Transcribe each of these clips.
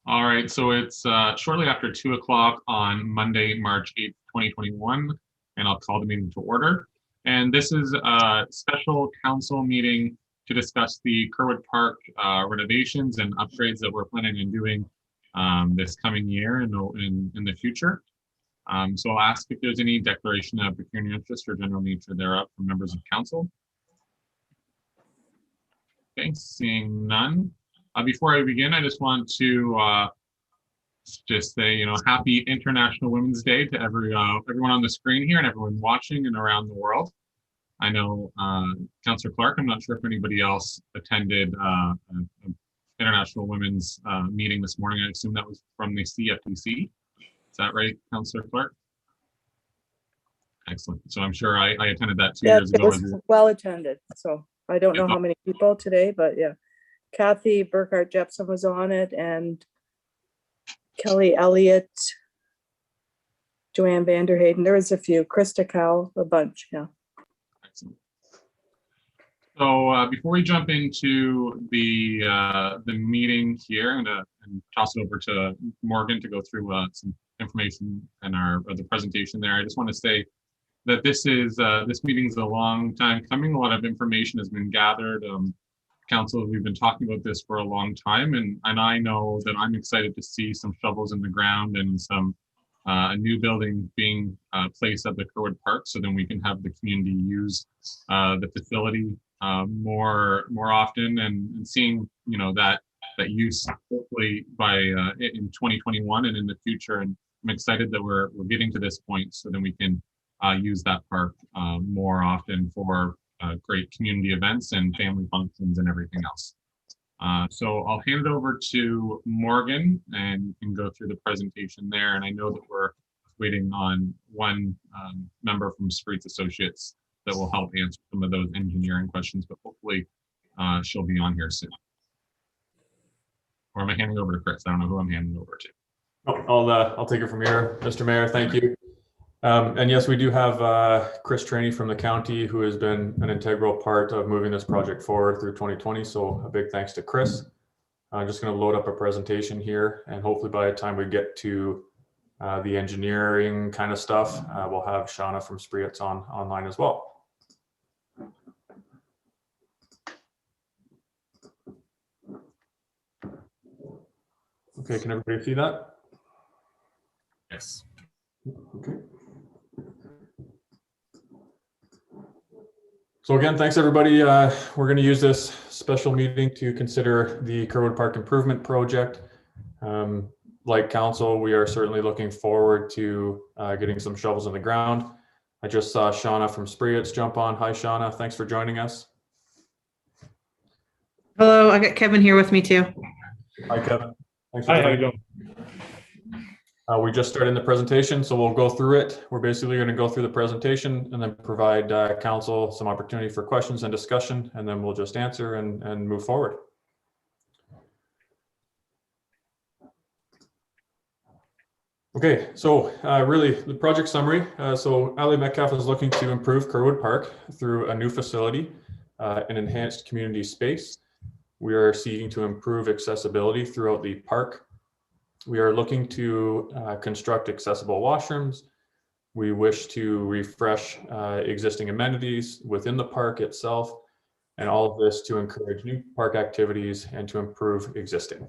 All right, so it's shortly after 2 o'clock on Monday, March 8th, 2021, and I'll call the meeting to order. And this is a special council meeting to discuss the Kerwood Park renovations and upgrades that we're planning on doing this coming year and in the future. So I'll ask if there's any declaration of pecuniary interest or general nature thereof from members of council. Okay, seeing none. Before I begin, I just want to just say, happy International Women's Day to everyone on the screen here and everyone watching and around the world. I know Councillor Clark, I'm not sure if anybody else attended an International Women's meeting this morning. I assume that was from the CFTC. Is that right, Councillor Clark? Excellent. So I'm sure I attended that 2 years ago. It was well attended. So I don't know how many people today, but yeah. Kathy Burkhart Jepson was on it, and Kelly Elliott, Joanne Vanderhayden. There was a few. Krista Cow, a bunch. Yeah. Excellent. So before we jump into the meeting here, I'm going to toss it over to Morgan to go through some information and the presentation there. I just want to say that this meeting is a long time coming. A lot of information has been gathered. Council, we've been talking about this for a long time, and I know that I'm excited to see some shovels in the ground and some a new building being placed at the Kerwood Park, so then we can have the community use the facility more often, and seeing that use hopefully by in 2021 and in the future. And I'm excited that we're getting to this point, so then we can use that park more often for great community events and family functions and everything else. So I'll hand it over to Morgan and you can go through the presentation there. And I know that we're waiting on one member from Spreet's Associates that will help answer some of those engineering questions, but hopefully she'll be on here soon. Or am I handing over to Chris? I don't know who I'm handing over to. Oh, I'll take it from here, Mr. Mayor. Thank you. And yes, we do have Chris Trainey from the county, who has been an integral part of moving this project forward through 2020. So a big thanks to Chris. I'm just going to load up a presentation here, and hopefully by the time we get to the engineering kind of stuff, we'll have Shauna from Spreet's online as well. Okay, can everybody see that? Yes. Okay. So again, thanks everybody. We're going to use this special meeting to consider the Kerwood Park Improvement Project. Like council, we are certainly looking forward to getting some shovels in the ground. I just saw Shauna from Spreet's jump on. Hi, Shauna. Thanks for joining us. Hello, I got Kevin here with me too. Hi, Kevin. Thanks for Hi, how joining. you doing? We just started the presentation, so we'll go through it. We're basically going to go through the presentation and then provide council some opportunity for questions and discussion, and then we'll just answer and move forward. Okay, so really the project summary. So Ali Metcalf is looking to improve Kerwood Park through a new facility, an enhanced community space. We are seeking to improve accessibility throughout the park. We are looking to construct accessible washrooms. We wish to refresh existing amenities within the park itself, and all of this to encourage new park activities and to improve existing.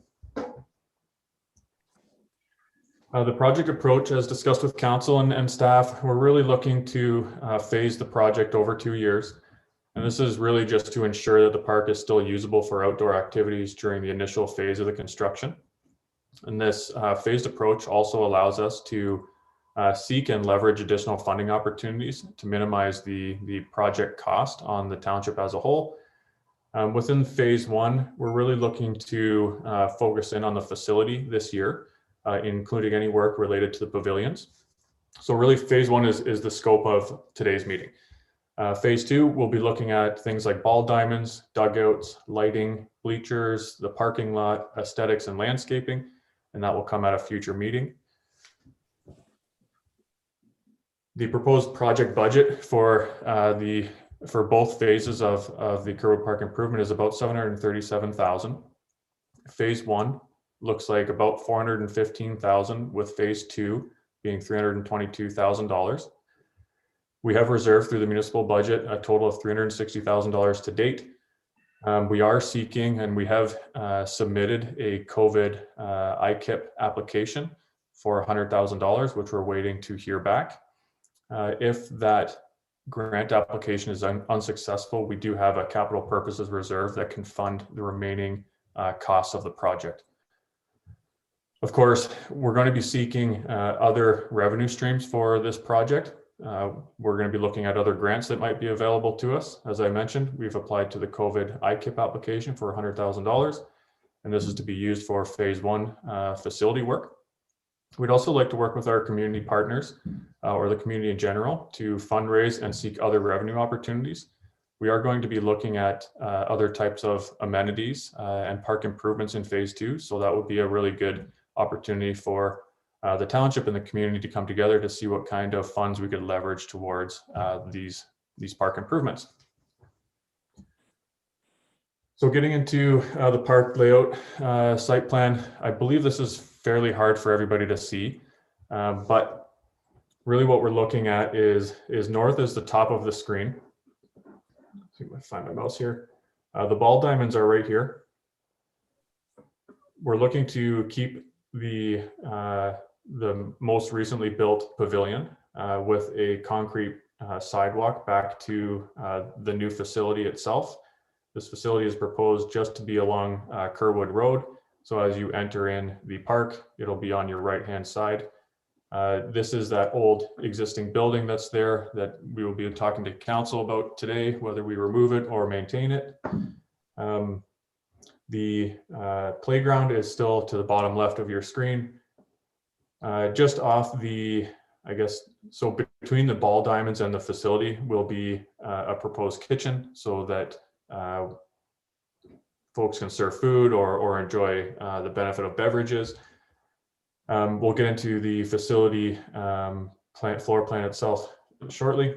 The project approach, as discussed with council and staff, we're really looking to phase the project over 2 years. And this is really just to ensure that the park is still usable for outdoor activities during the initial phase of the construction. And this phased approach also allows us to seek and leverage additional funding opportunities to minimize the project cost on the township as a whole. Within phase one, we're really looking to focus in on the facility this year, including any work related to the pavilions. So really phase one is the scope of today's meeting. Phase two, we'll be looking at things like ball diamonds, dugouts, lighting, bleachers, the parking lot, aesthetics and landscaping, and that will come at a future meeting. The proposed project budget for both phases of the Kerwood Park improvement is about $737,000. Phase one looks like about $415,000, with phase 2 being $322,000. We have reserved through the municipal budget a total of $360,000 to date. We are seeking, and we have submitted a COVID IKIP application for $100,000, which we're waiting to hear back. If that grant application is unsuccessful, we do have a capital purposes reserve that can fund the remaining costs of the project. Of course, we're going to be seeking other revenue streams for this project. We're going to be looking at other grants that might be available to us. As I mentioned, we've applied to the COVID IKIP application for $100,000, and this is to be used for phase 1 facility work. We'd also like to work with our community partners or the community in general to fundraise and seek other revenue opportunities. We are going to be looking at other types of amenities and park improvements in phase 2. So that would be a really good opportunity for the township and the community to come together to see what kind of funds we could leverage towards these park improvements. So getting into the park layout site plan, I believe this is fairly hard for everybody to see, but really what we're looking at is north is the top of the screen. Let's see if I find my mouse here. The ball diamonds are right here. We're looking to keep the most recently built pavilion with a concrete sidewalk back to the new facility itself. This facility is proposed just to be along Kerwood Road. So as you enter in the park, it'll be on your right-hand side. This is that old existing building that's there that we will be talking to council about today, whether we remove it or maintain it. The playground is still to the bottom left of your screen. Just off the, I guess, so between the ball diamonds and the facility will be a proposed kitchen so that folks can serve food or enjoy the benefit of beverages. We'll get into the facility floor plan itself shortly.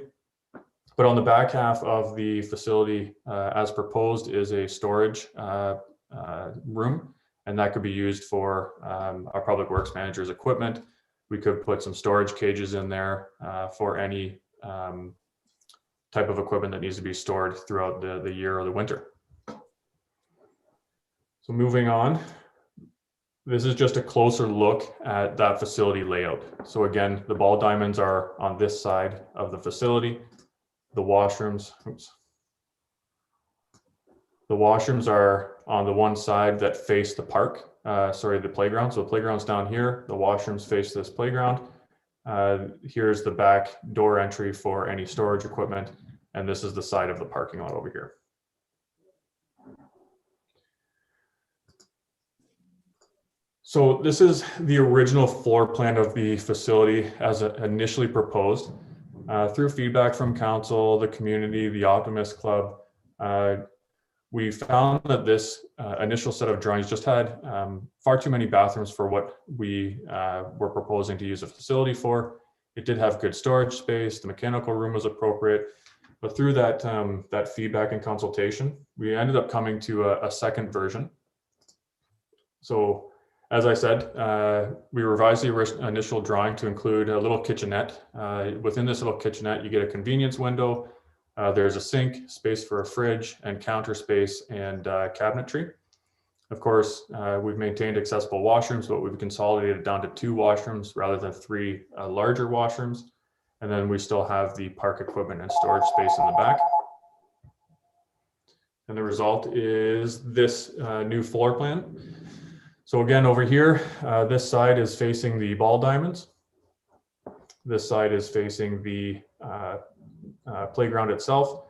But on the back half of the facility, as proposed, is a storage room, and that could be used for our public works manager's equipment. We could put some storage cages in there for any type of equipment that needs to be stored throughout the year or the winter. So moving on, this is just a closer look at that facility layout. So again, the ball diamonds are on this side of the facility. The washrooms, the washrooms are on the one side that face the park, the playground. So the playground's down here, the washrooms face this playground. Here's the back door entry for any storage equipment. And this is the side of the parking lot over here. So this is the original floor plan of the facility as initially proposed. Through feedback from council, the community, the Optimist Club, we found that this initial set of drawings just had far too many bathrooms for what we were proposing to use a facility for. It did have good storage space, the mechanical room was appropriate, but through that, that feedback and consultation, we ended up coming to a second version. So as I said, we revised the initial drawing to include a little kitchenette. Within this little kitchenette, you get a convenience window. There's a sink, space for a fridge, and counter space and cabinetry. Of course, we've maintained accessible washrooms, but we've consolidated down to 2 washrooms rather than 3 larger washrooms. And then we still have the park equipment and storage space in the back. And the result is this new floor plan. So again, over here, this side is facing the ball diamonds. This side is facing the playground itself.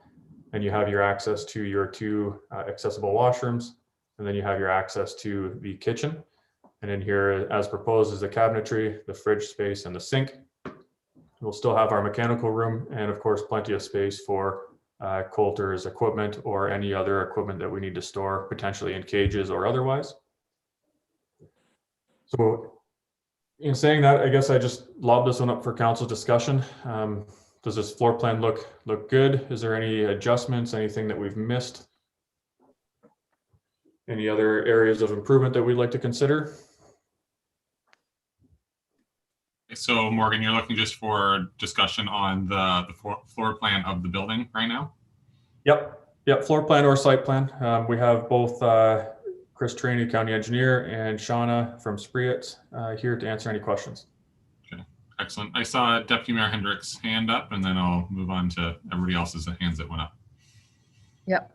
And you have your access to your 2 accessible washrooms. And then you have your access to the kitchen. And in here, as proposed, is the cabinetry, the fridge space, and the sink. We'll still have our mechanical room and of course, plenty of space for Coulter's equipment or any other equipment that we need to store, potentially in cages or otherwise. So in saying that, I guess I just lobbed this one up for council discussion. Does this floor plan look good? Is there any adjustments, anything that we've missed? Any other areas of improvement that we'd like to consider? So Morgan, you're looking just for discussion on the floor plan of the building right now? Yep, floor plan or site plan. We have both Chris Trainey, county engineer, and Shauna from Spreet here to answer any questions. Okay, excellent. I saw Deputy Mayor Hendrick's hand up, and then I'll move on to everybody else's hands that went up. Yep.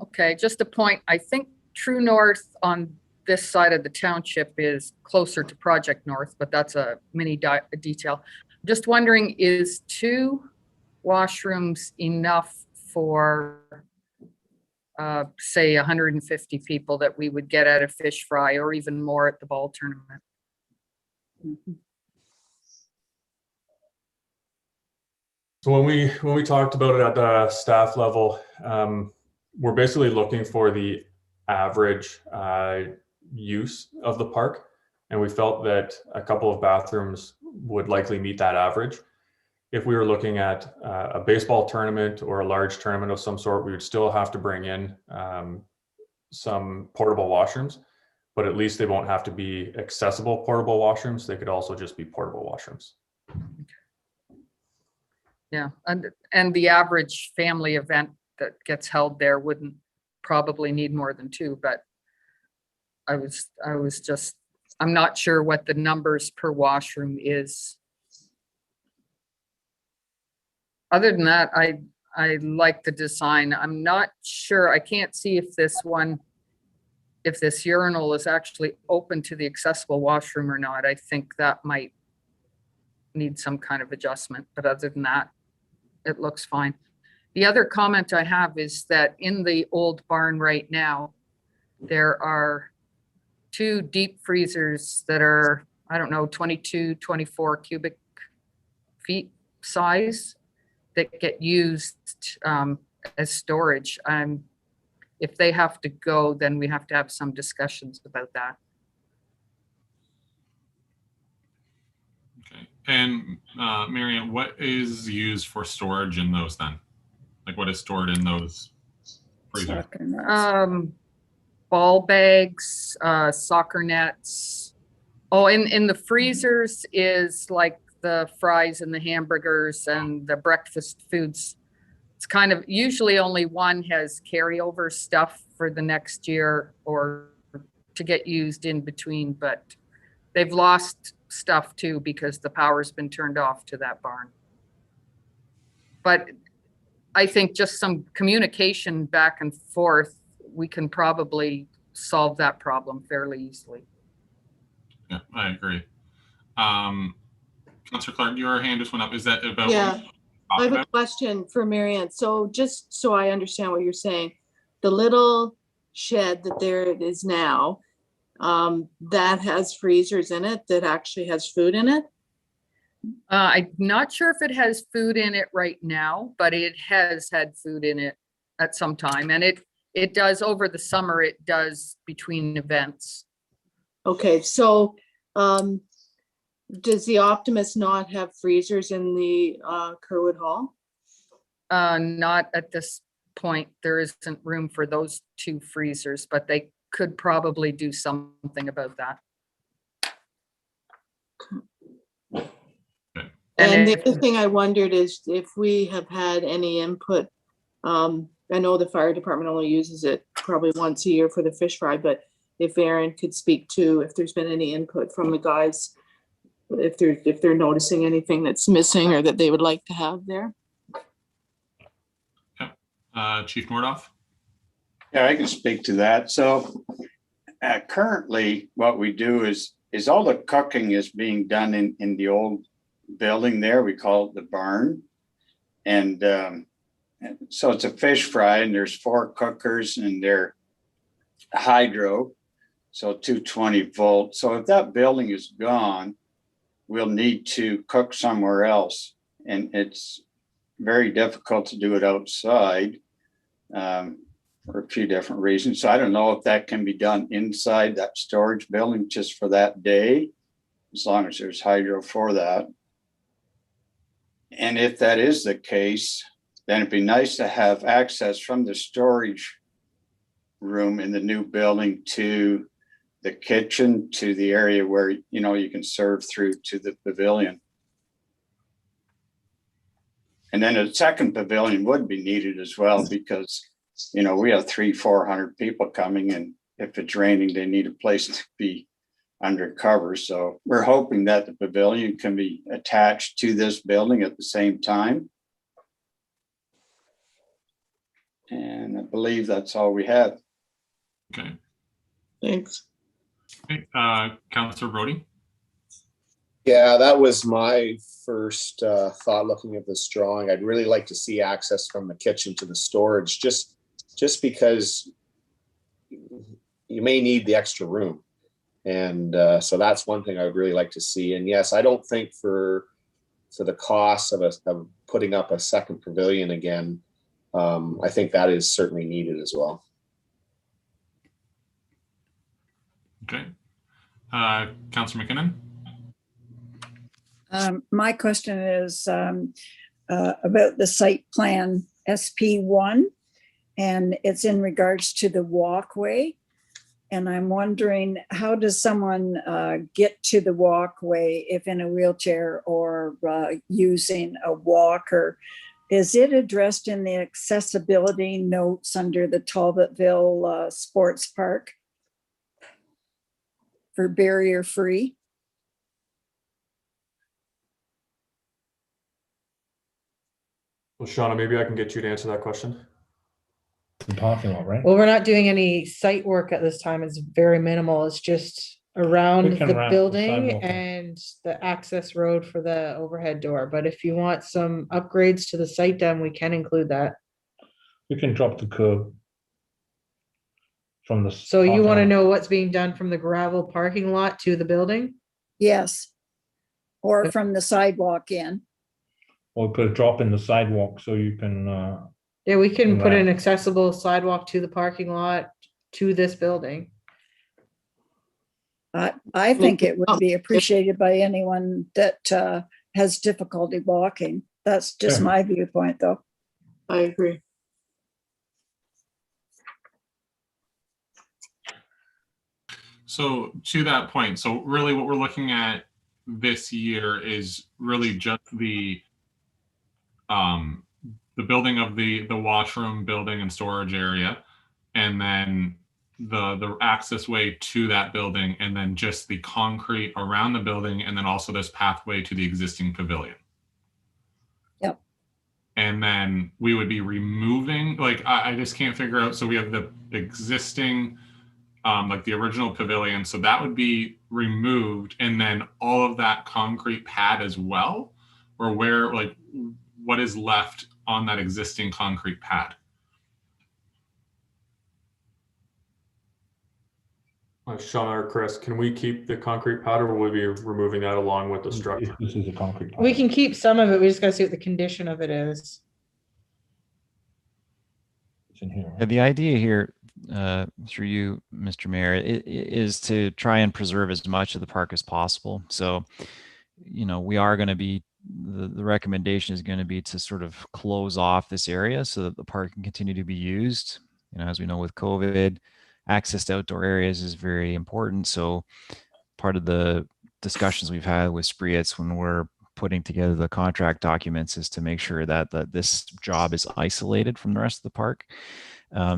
Okay, just a point. I think True North on this side of the township is closer to Project North, but that's a mini detail. Just wondering, is 2 washrooms enough for, say, 150 people that we would get at a fish fry, or even more at the ball tournament? So when we talked about it at the staff level, we're basically looking for the average use of the park, and we felt that a couple of bathrooms would likely meet that average. If we were looking at a baseball tournament or a large tournament of some sort, we would still have to bring in some portable washrooms, but at least they won't have to be accessible portable washrooms. They could also just be portable washrooms. Yeah, and the average family event that gets held there wouldn't probably need more than 2, but I'm not sure what the numbers per washroom is. Other than that, I like the design. I'm not sure, I can't see if this urinal is actually open to the accessible washroom or not. I think that might need some kind of adjustment, but other than that, it looks fine. The other comment I have is that in the old barn right now, there are 2 deep freezers that are, I don't know, 22, 24 cubic feet size that get used as storage. If they have to go, then we have to have some discussions about that. Okay, and Marianne, what is used for storage in those then? Like what is stored in those freezers? Ball bags, soccer nets. Oh, in the freezers is like the fries and the hamburgers and the breakfast foods. It's kind of usually only one has carryover stuff for the next year or to get used in between, but they've lost stuff too because the power's been turned off to that barn. But I think just some communication back and forth, we can probably solve that problem fairly easily. Yeah, I agree. Councillor Clark, your hand just went up. Is that about? Yeah, I have a question for Marianne. So just so I understand what you're saying, the little shed that there it is now, that has freezers in it that actually has food in it? I'm not sure if it has food in it right now, but it has had food in it at some time. And it does over the summer, it does between events. Okay, so does the Optimist not have freezers in the Kerwood Hall? Not at this point. There isn't room for those 2 freezers, but they could probably do something about that. And the other thing I wondered is if we have had any input. I know the fire department only uses it probably once a year for the fish fry, but if Aaron could speak to if there's been any input from the guys, if they're noticing anything that's missing or that they would like to have there. Chief Mordoff? Yeah, I can speak to that. So currently what we do is all the cooking is being done in the old building there. We call it the barn. And so it's a fish fry and there's 4 cookers and they're hydro. So 220 volt. So if that building is gone, we'll need to cook somewhere else. And it's very difficult to do it outside for a few different reasons. So I don't know if that can be done inside that storage building just for that day, as long as there's hydro for that. And if that is the case, then it'd be nice to have access from the storage room in the new building to the kitchen to the area where, you know, you can serve through to the pavilion. And then a second pavilion would be needed as well, because, you know, we have 300-400 people coming, and if it's raining, they need a place to be under cover. So we're hoping that the pavilion can be attached to this building at the same time. And I believe that's all we have. Okay. Thanks. Okay, Councillor Brody. Yeah, that was my first thought looking at this drawing. I'd really like to see access from the kitchen to the storage, just because you may need the extra room. And so that's one thing I would really like to see. And yes, I don't think for the cost of putting up a second pavilion again, I think that is certainly needed as well. Okay. Councillor McKinnon. My question is about the site plan SP1, and it's in regards to the walkway. And I'm wondering, how does someone get to the walkway if in a wheelchair or using a walker? Is it addressed in the accessibility notes under the Talbotville Sports Park for barrier free? Well, Shauna, maybe I can get you to answer that question. The parking lot, right? Well, we're not doing any site work at this time. It's very minimal. It's just around We can the wrap the building sidewalk in. and the access road for the overhead door. But if you want some upgrades to the site done, we can include that. We can drop the curb from the. So you want to parking lot. know what's being done from the gravel parking lot to the building? Yes. Or from the sidewalk in. Or put a drop in the sidewalk so you can, Yeah, we can put Right. an accessible sidewalk to the parking lot to this building. I think it would be appreciated by anyone that has difficulty walking. That's just Sure. my viewpoint, though. I agree. So to that point, so really what we're looking at this year is really just the building of the washroom building and storage area, and then the access way to that building, and then just the concrete around the building, and then also this pathway to the existing pavilion. Yep. And then we would be removing, like, I just can't figure out, so we have the existing like the original pavilion, so that would be removed, and then all of that concrete pad as well, or where, like, what is left on that existing concrete pad? Shauna or Chris, can we keep the concrete pad, or will we be removing that along with the structure? this is a concrete. We pad. can keep some of it. We just gotta see what the condition of it is. It's in here. Yeah, Right? the idea here, through you, Mr. Mayor, is to try and preserve as much of the park as possible. So, you know, we are going to be, the recommendation is going to be to sort of close off this area so that the park can continue to be used. You know, as we know with COVID, access to outdoor areas is very important. So part of the discussions we've had with Spreetz when we're putting together the contract documents is to make sure that this job is isolated from the rest of the park.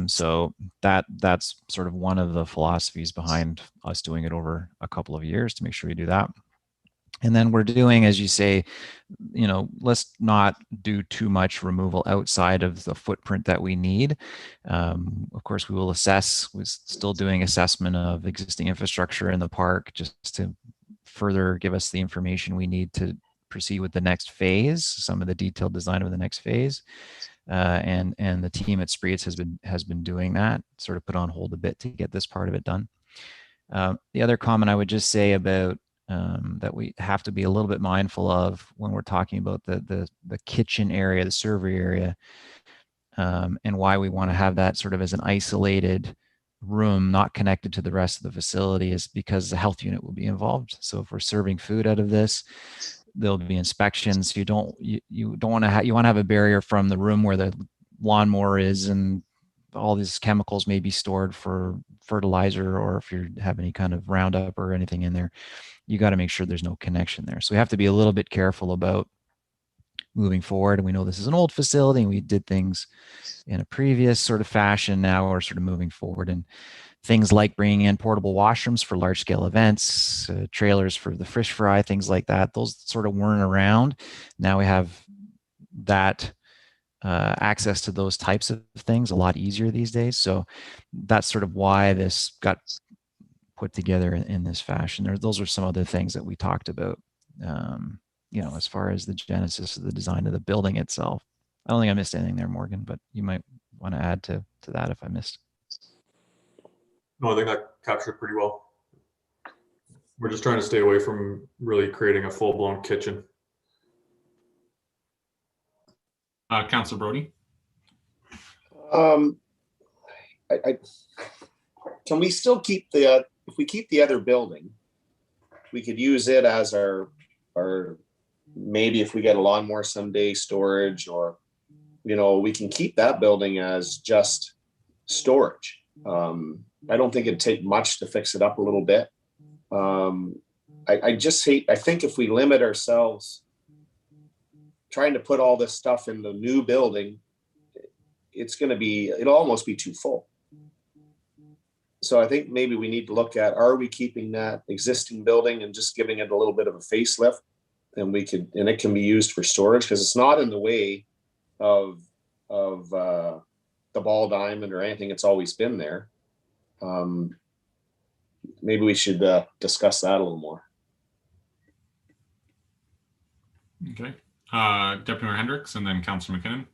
So that's sort of one of the philosophies behind us doing it over a couple of years to make sure we do that. And then we're doing, as you say, you know, let's not do too much removal outside of the footprint that we need. Of course, we will assess, we're still doing assessment of existing infrastructure in the park just to further give us the information we need to proceed with the next phase, some of the detailed design of the next phase. And the team at Spreetz has been doing that, sort of put on hold a bit to get this part of it done. The other comment I would just say about that we have to be a little bit mindful of when we're talking about the kitchen area, the server area, and why we want to have that sort of as an isolated room, not connected to the rest of the facility, is because the health unit will be involved. So if we're serving food out of this, there'll be inspections. You want to have a barrier from the room where the lawnmower is and all these chemicals may be stored for fertilizer, or if you have any kind of Roundup or anything in there, you got to make sure there's no connection there. So we have to be a little bit careful about moving forward. And we know this is an old facility and we did things in a previous sort of fashion. Now we're sort of moving forward, and things like bringing in portable washrooms for large scale events, trailers for the fish fry, things like that. Those sort of weren't around. Now we have that access to those types of things a lot easier these days. So that's sort of why this got put together in this fashion. Those are some other things that we talked about, as far as the genesis of the design of the building itself. I don't think I missed anything there, Morgan, but you might want to add to that if I missed. No, I think that captured pretty well. We're just trying to stay away from really creating a full-blown kitchen. Councilor Brody? Can we still keep if we keep the other building, we could use it as our maybe if we get a lawnmower someday, storage, or, we can keep that building as just storage. I don't think it'd take much to fix it up a little bit. I think if we limit ourselves trying to put all this stuff in the new building, it'll almost be too full. So I think maybe we need to look at, are we keeping that existing building and just giving it a little bit of a facelift, and it can be used for storage, because it's not in the way of the ball diamond or anything. It's always been there. Maybe we should discuss that a little more. Okay. Deputy Mayor Hendricks and then Councilor McKinnon.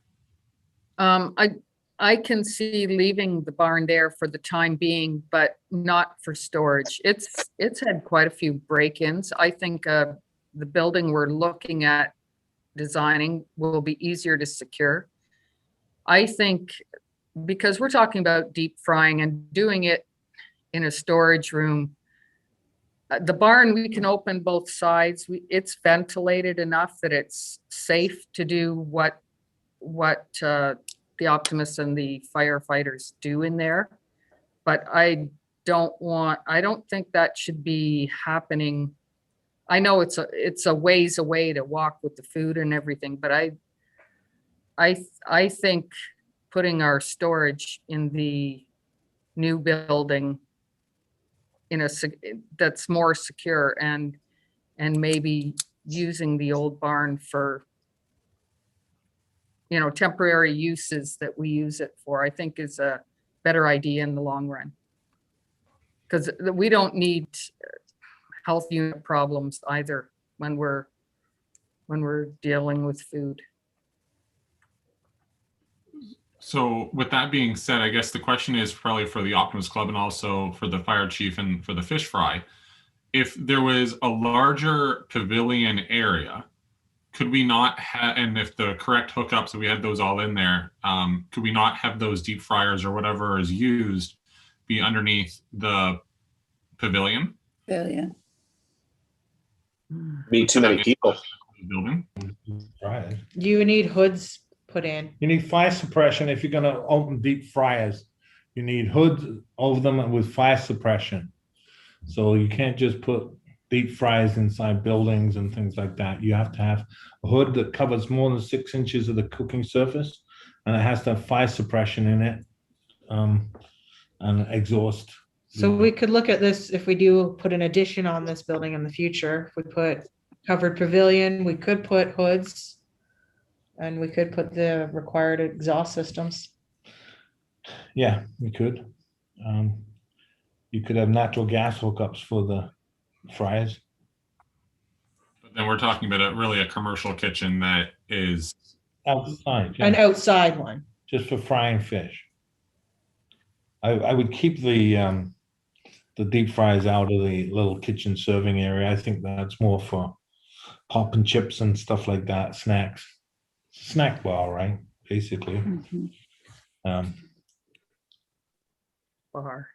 I can see leaving the barn there for the time being, but not for storage. It's had quite a few break-ins. I think the building we're looking at designing will be easier to secure. I think because we're talking about deep frying and doing it in a storage room, the barn, we can open both sides. It's ventilated enough that it's safe to do what the optimists and the firefighters do in there. But I don't think that should be happening. I know it's a ways away to walk with the food and everything, but I think putting our storage in the new building that's more secure, and maybe using the old barn for temporary uses that we use it for, I think is a better idea in the long run, because we don't need health unit problems either when we're dealing with food. So with that being said, I guess the question is probably for the Optimist Club and also for the fire chief and for the fish fry. If there was a larger pavilion area, could we not have, and if the correct hookups, we had those all in there, could we not have those deep fryers or whatever is used be underneath the pavilion? Pavilion. Be too many people. Building. Right. You need hoods put in. You need fire suppression if you're going to open deep fryers. You need hoods over them with fire suppression. So you can't just put deep fryers inside buildings and things like that. You have to have a hood that covers more than 6 inches of the cooking surface, and it has to have fire suppression in it, and exhaust. So we could look at this if we do put an addition on this building in the future. If we put covered pavilion, we could put hoods, and we could put the required exhaust systems. Yeah, we could. You could have natural gas hookups for the fryers. But then we're talking about really a commercial kitchen that is outside. Yeah. An outside one. Just for frying fish. I would keep the deep fryers out of the little kitchen serving area. I think that's more for pop and chips and stuff like that, snacks. Snack bar, right? Basically. Mm-hmm. Bar.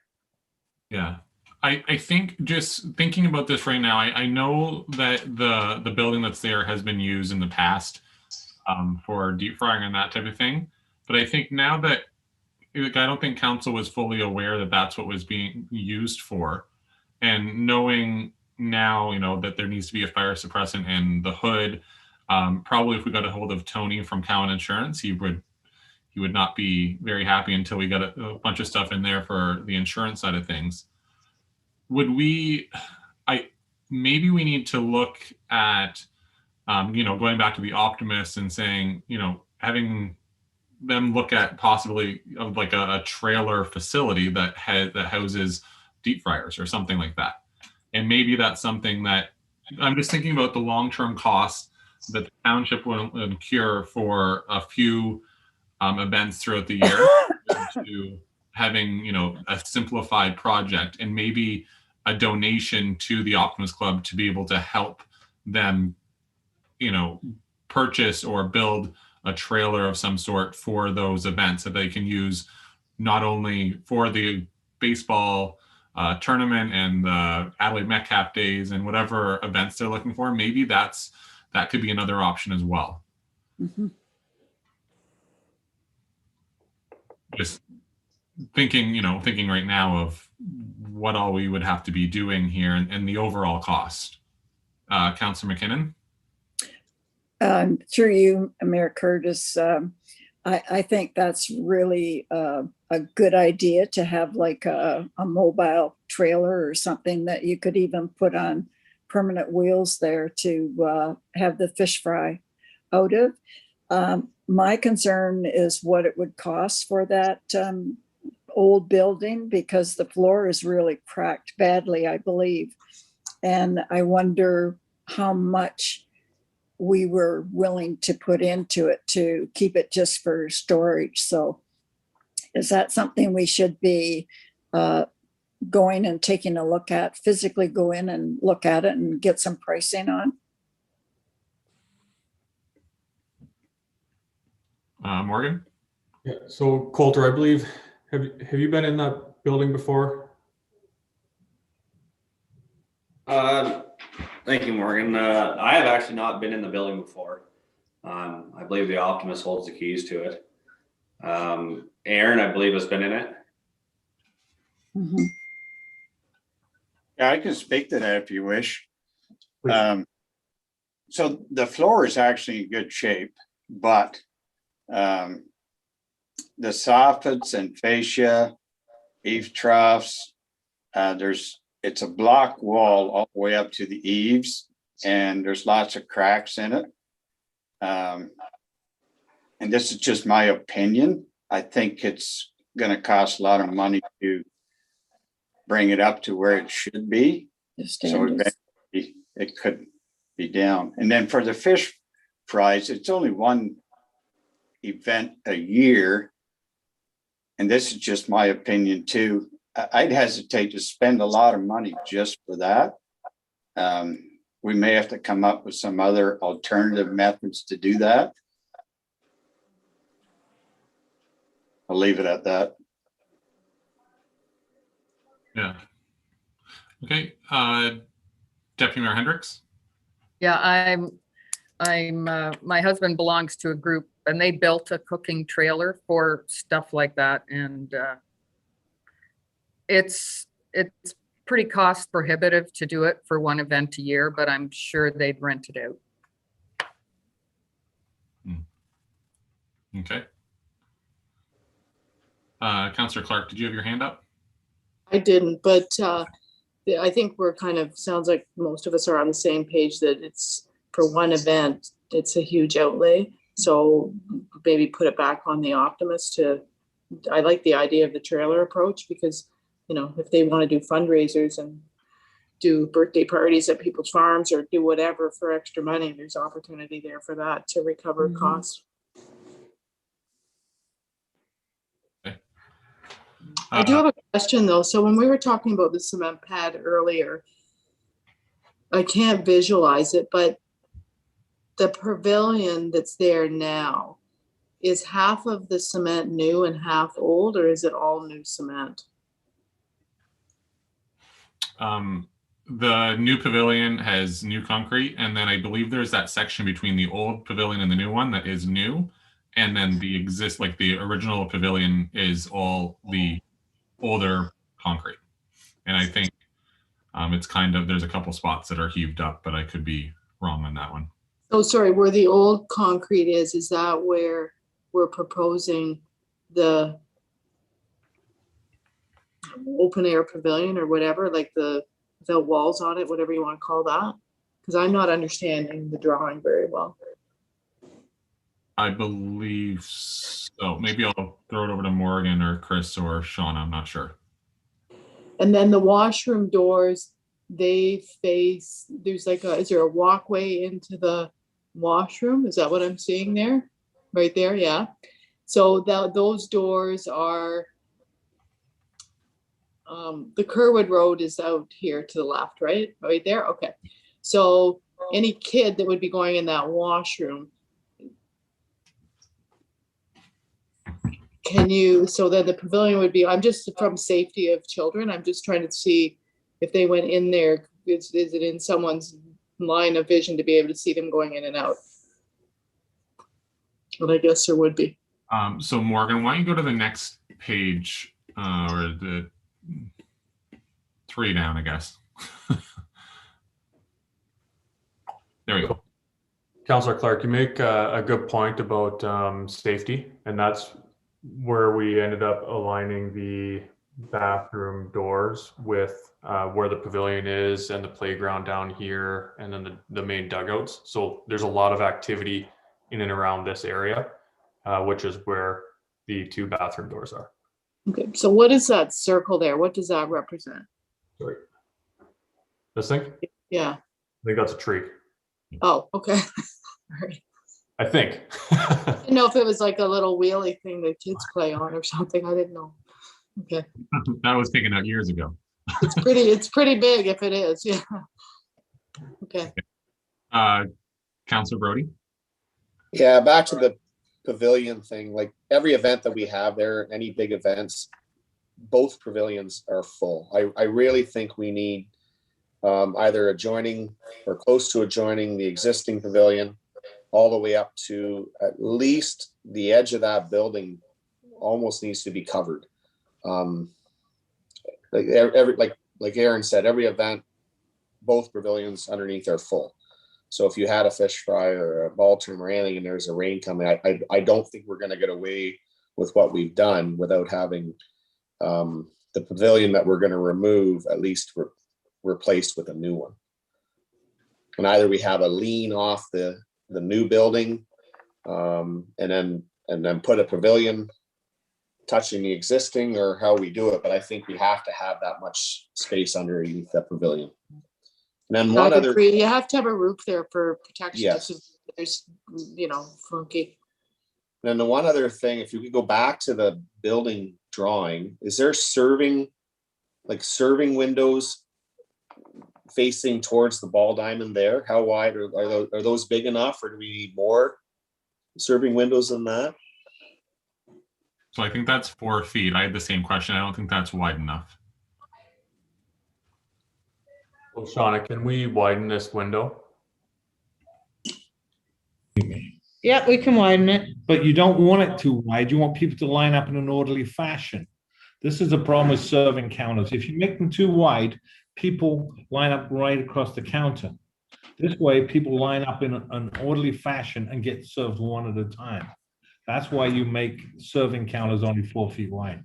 Yeah. I think just thinking about this right now, I know that the building that's there has been used in the past for deep frying and that type of thing. But I think now that like, I don't think council was fully aware that that's what was being used for. And knowing now, you know, that there needs to be a fire suppressant in the hood, probably if we got a hold of Tony from Cowan Insurance, he would not be very happy until we got a bunch of stuff in there for the insurance side of things. Would we, maybe we need to look at, you know, going back to the Optimists and saying, you know, having them look at possibly of like a trailer facility that houses deep fryers or something like that. And maybe that's something that I'm just thinking about the long-term costs that the township will incur for a few events throughout the year to having, you know, a simplified project, and maybe a donation to the Optimist Club to be able to help them, you know, purchase or build a trailer of some sort for those events that they can use not only for the baseball tournament and the Adelaide Metcalf days and whatever events they're looking for. Maybe that could be another option as well. Mhm. Just thinking right now of what all we would have to be doing here and the overall cost. Councillor McKinnon? Through you, Mayor Curtis, I think that's really a good idea to have like a mobile trailer or something that you could even put on permanent wheels there to have the fish fry out of. My concern is what it would cost for that old building, because the floor is really cracked badly, I believe. And I wonder how much we were willing to put into it to keep it just for storage. So is that something we should be going and taking a look at, physically go in and look at it and get some pricing on? Morgan? Yeah, so Coulter, I believe, have you been in that building before? Thank you, Morgan. I have actually not been in the building before. I believe the Optimist holds the keys to it. Aaron, I believe, has been in it. Mm-hmm. Yeah, I can speak to that if you wish. So the floor is actually in good shape, but the soffits and fascia, eave troughs, it's a block wall all the way up to the eaves, and there's lots of cracks in it. And this is just my opinion. I think it's going to cost a lot of money to bring it up to where it should be. So eventually it could be down. And then for the fish fries, it's only one event a year. And this is just my opinion too. I'd hesitate to spend a lot of money just for that. We may have to come up with some other alternative methods to do that. I'll leave it at that. Yeah. Okay. Deputy Mayor Hendricks? Yeah, my husband belongs to a group and they built a cooking trailer for stuff like that. And it's pretty cost prohibitive to do it for one event a year, but I'm sure they'd rent it out. Okay. Councillor Clark, did you have your hand up? I didn't, but I think we're sounds like most of us are on the same page that it's for one event, it's a huge outlay. So maybe put it back on the Optimist I like the idea of the trailer approach, because, if they want to do fundraisers and do birthday parties at people's farms or do whatever for extra money, there's opportunity there for that to recover costs. I do have a question though. So when we were talking about the cement pad earlier, I can't visualize it, but the pavilion that's there now, is half of the cement new and half old, or is it all new cement? The new pavilion has new concrete, and then I believe there's that section between the old pavilion and the new one that is new, And then the original pavilion is all the older concrete. And I think it's there's a couple spots that are heaved up, but I could be wrong on that one. Oh, sorry, where the old concrete is that where we're proposing the open air pavilion or whatever, like the walls on it, whatever you want to call that? Because I'm not understanding the drawing very well. I believe so. Maybe I'll throw it over to Morgan or Chris or Sean. I'm not sure. And then the washroom doors, they face, is there a walkway into the washroom? Is that what I'm seeing there? Right there, yeah. So those doors are, the Kerwood Road is out here to the left, right? Right there, okay. So any kid that would be going in that washroom, so then the pavilion would be, I'm just from safety of children, I'm just trying to see if they went in there, is it in someone's line of vision to be able to see them going in and out? Well, I guess there would be. So Morgan, why don't you go to the next page, or the 3 down, I guess. There we go. Councillor Clark, you make a good point about safety, and that's where we ended up aligning the bathroom doors with where the pavilion is and the playground down here, and then the main dugouts. So there's a lot of activity in and around this area, which is where the 2 bathroom doors are. Okay, so what is that circle there? What does that represent? Sorry. This thing? Yeah. I think that's a tree. Oh, okay. All right. I think. I didn't know if it was like a little wheelie thing that kids play on or something. I didn't know. Okay. That was taken out years ago. It's pretty big if it is. Yeah. Okay. Councillor Brody. Yeah, back to the pavilion thing, like every event that we have there, any big events, both pavilions are full. I really think we need either adjoining or close to adjoining the existing pavilion, all the way up to at least the edge of that building almost needs to be covered. Like Aaron said, every event, both pavilions underneath are full. So if you had a fish fry or a ball term or anything and there's a rain coming, I don't think we're going to get away with what we've done without having the pavilion that we're going to remove at least replaced with a new one. And either we have a lean off the new building and then put a pavilion touching the existing, or how we do it. But I think we have to have that much space underneath that pavilion. And then one other, you have to have a roof there for protection. Yes. There's, funky. Then the one other thing, if you could go back to the building drawing, is there serving windows facing towards the ball diamond there? How wide are those big enough, or do we need more serving windows than that? So I think that's 4 feet. I had the same question. I don't think that's wide enough. Well, Shauna, can we widen this window? Yeah, we can widen it. But you don't want it too wide. You want people to line up in an orderly fashion. This is a problem with serving counters. If you make them too wide, people line up right across the counter. This way, people line up in an orderly fashion and get served one at a time. That's why you make serving counters only 4 feet wide.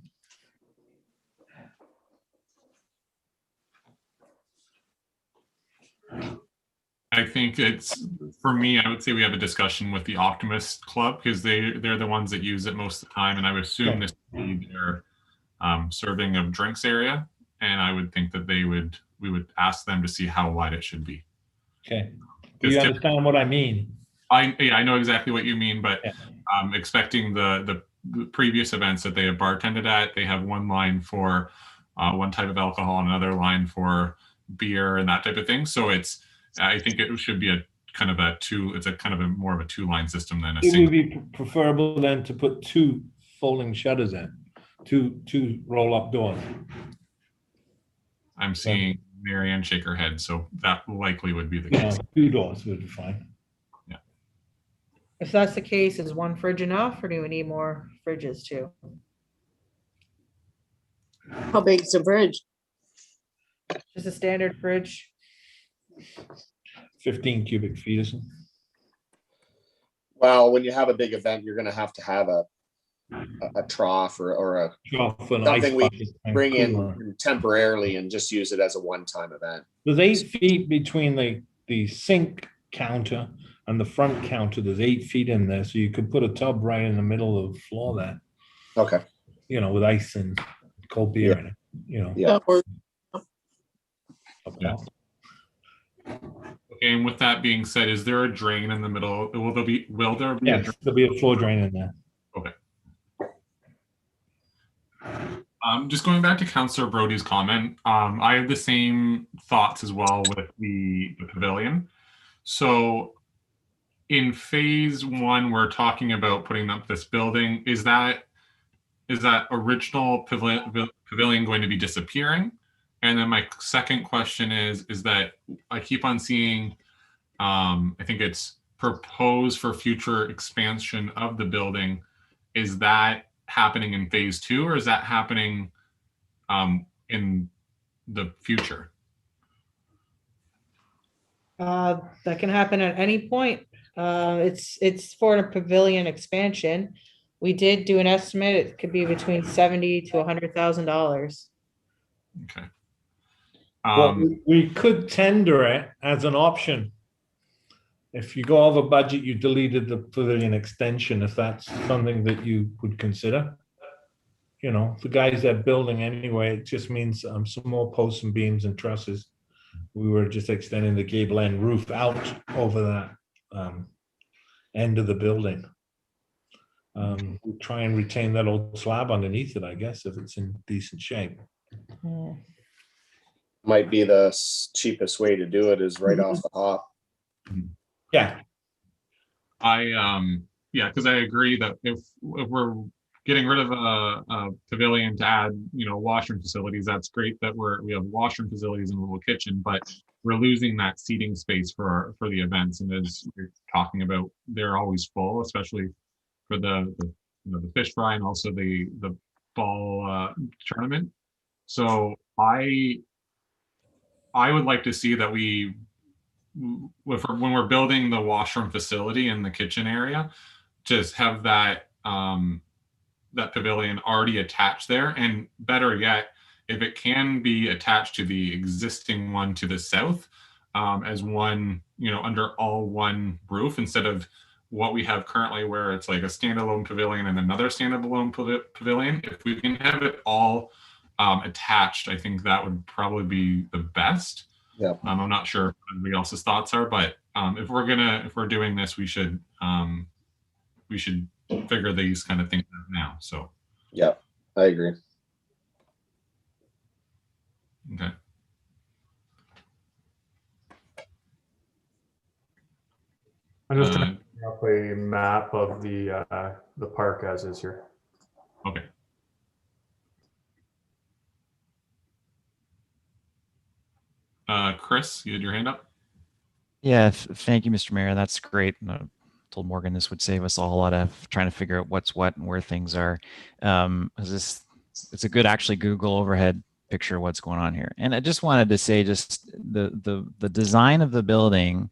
I think it's, for me, I would say we have a discussion with the Optimist Club, because they're the ones that use it most of the time, and I would assume this would be their serving of drinks area, and I would think that we would ask them to see how wide it should be. Okay. Do you understand what I mean? I know exactly what you mean, but expecting the previous events that they have bartended at, they have one line for one type of alcohol and another line for beer and that type of thing. So I think it should be a kind of a more of a 2-line system than a single. It would be preferable then to put 2 folding shutters in, two roll-up doors. I'm seeing Marianne shake her head, so that likely would be the case. 2 doors would be fine. Yeah. If that's the case, is one fridge enough or do we need more fridges too? How big is the fridge? Just a standard fridge? 15 cubic feet or something. Well, when you have a big event, you're gonna have to have a trough or a Trough and ice something we bucket and bring cooler. in temporarily and just use it as a one-time event. There's 8 feet between the sink counter and the front counter. There's 8 feet in there, so you could put a tub right in the middle of the floor there, Okay. you know, with ice and cold beer Yeah. in it, you know. Yeah. Or Yeah. Okay, and with that being said, is there a drain in the middle? Will there be a Yes, drain? there'll be a floor drain in there. Okay. Just going back to Councillor Brody's comment, I have the same thoughts as well with the pavilion. So in phase one, we're talking about putting up this building. Is that original pavilion going to be disappearing? And then my second question is that I keep on seeing, I think it's proposed for future expansion of the building. Is that happening in phase two, or is that happening in the future? That can happen at any point. It's for a pavilion expansion. We did do an estimate. It could be between $70,000 to $100,000. Okay. Well, we could tender it as an option. If you go over budget, you deleted the pavilion extension, if that's something that you would consider. You know, the guys that building anyway, it just means some more posts and beams and trusses. We were just extending the gable end roof out over that end of the building. We try and retain that old slab underneath it, I guess, if it's in decent shape. Might be the cheapest way to do it is right off the hop. Yeah. Yeah, because I agree that if we're getting rid of a pavilion to add, washroom facilities, that's great that we have washroom facilities and a little kitchen, but we're losing that seating space for the events. And as you're talking about, they're always full, especially for the fish fry and also the ball tournament. So I would like to see that when we're building the washroom facility in the kitchen area, just have that that pavilion already attached there, and better yet, if it can be attached to the existing one to the south as one, under all one roof, instead of what we have currently where it's like a standalone pavilion and another standalone pavilion. If we can have it all attached, I think that would probably be the best. Yeah. I'm not sure what everybody else's thoughts are, but if we're doing this, we should figure these kind of things out now. So yeah, I agree. Okay. I'm just trying to bring up a map of the park as is here. Okay. Chris, you had your hand up? Yeah, thank you, Mr. Mayor. That's great. I told Morgan this would save us all a lot of trying to figure out what's what and where things are. It's a good actually Google overhead picture of what's going on here. And I just wanted to say just the design of the building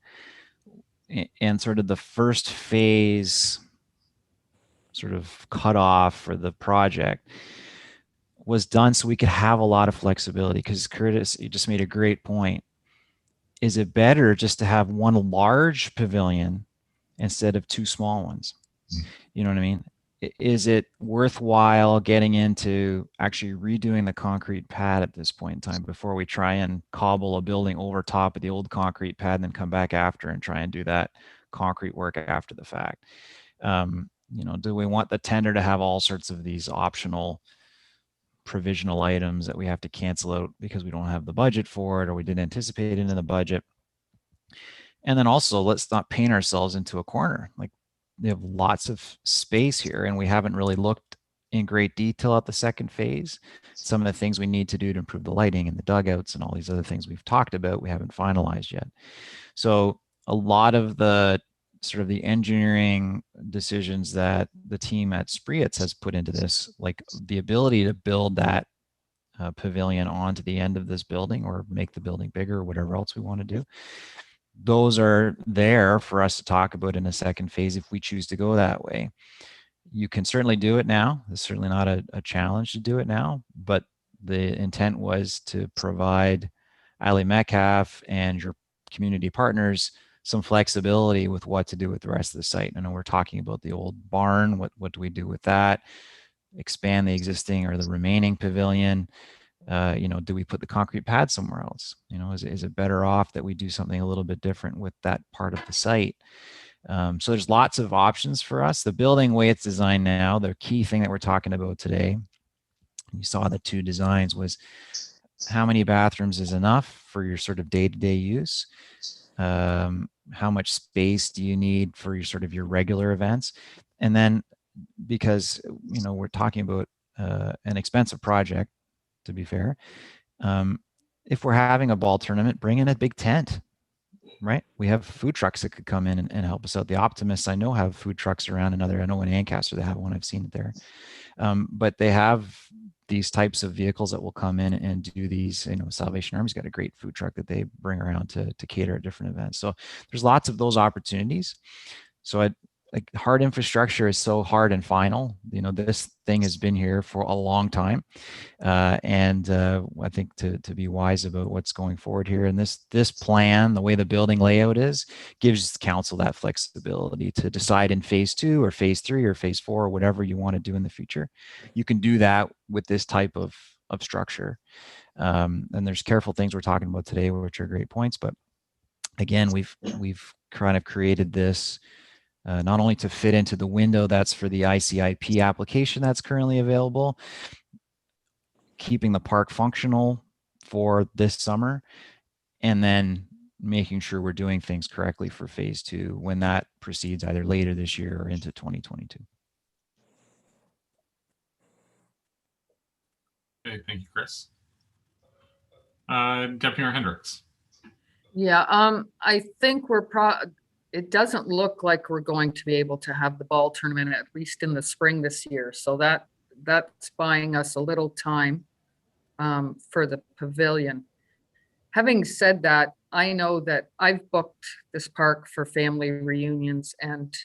and sort of the first phase sort of cutoff for the project was done so we could have a lot of flexibility, because Curtis, you just made a great point. Is it better just to have one large pavilion instead of two small ones? You know what I mean? Is it worthwhile getting into actually redoing the concrete pad at this point in time before we try and cobble a building over top of the old concrete pad and then come back after and try and do that concrete work after the fact? Do we want the tender to have all sorts of these optional provisional items that we have to cancel out because we don't have the budget for it or we didn't anticipate it in the budget? And then also, let's not paint ourselves into a corner. Like, we have lots of space here and we haven't really looked in great detail at the second phase. Some of the things we need to do to improve the lighting and the dugouts and all these other things we've talked about, we haven't finalized yet. So a lot of the sort of the engineering decisions that the team at Spreetz has put into this, like the ability to build that pavilion onto the end of this building or make the building bigger or whatever else we want to do. Those are there for us to talk about in a second phase if we choose to go that way. You can certainly do it now. It's certainly not a challenge to do it now, but the intent was to provide Ali Metcalf and your community partners some flexibility with what to do with the rest of the site. I know we're talking about the old barn. What do we do with that? Expand the existing or the remaining pavilion. Do we put the concrete pad somewhere else? Is it better off that we do something a little bit different with that part of the site? So there's lots of options for us. The building, way it's designed now, the key thing that we're talking about today, you saw the two designs, was how many bathrooms is enough for your sort of day-to-day use? How much space do you need for your regular events? And then, because we're talking about an expensive project, to be fair, if we're having a ball tournament, bring in a big tent, right? We have food trucks that could come in and help us out. The Optimists, I know, have food trucks around I know in Ancaster they have one, I've seen it there. But they have these types of vehicles that will come in and do these. Salvation Army's got a great food truck that they bring around to cater at different events. So there's lots of those opportunities. So hard infrastructure is so hard and final. This thing has been here for a long time. And I think to be wise about what's going forward here, and this plan, the way the building layout is, gives council that flexibility to decide in phase 2 or phase 3 or phase 4 or whatever you want to do in the future. You can do that with this type of structure. And there's careful things we're talking about today, which are great points. But again, we've kind of created this not only to fit into the window that's for the ICIP application that's currently available, keeping the park functional for this summer, and then making sure we're doing things correctly for phase 2 when that proceeds either later this year or into 2022. Okay, thank you, Chris. Deputy Mayor Hendricks. Yeah, I think it doesn't look like we're going to be able to have the ball tournament at least in the spring this year. So that's buying us a little time for the pavilion. Having said that, I know that I've booked this park for family reunions and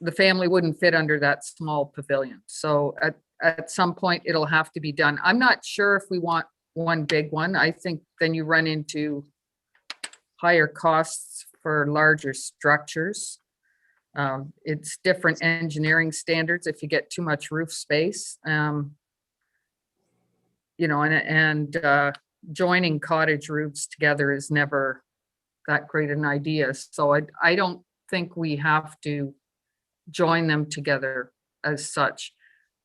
the family wouldn't fit under that small pavilion. So at some point it'll have to be done. I'm not sure if we want one big one. I think then you run into higher costs for larger structures. It's different engineering standards if you get too much roof space. Joining cottage roofs together is never that great an idea. So I don't think we have to join them together as such.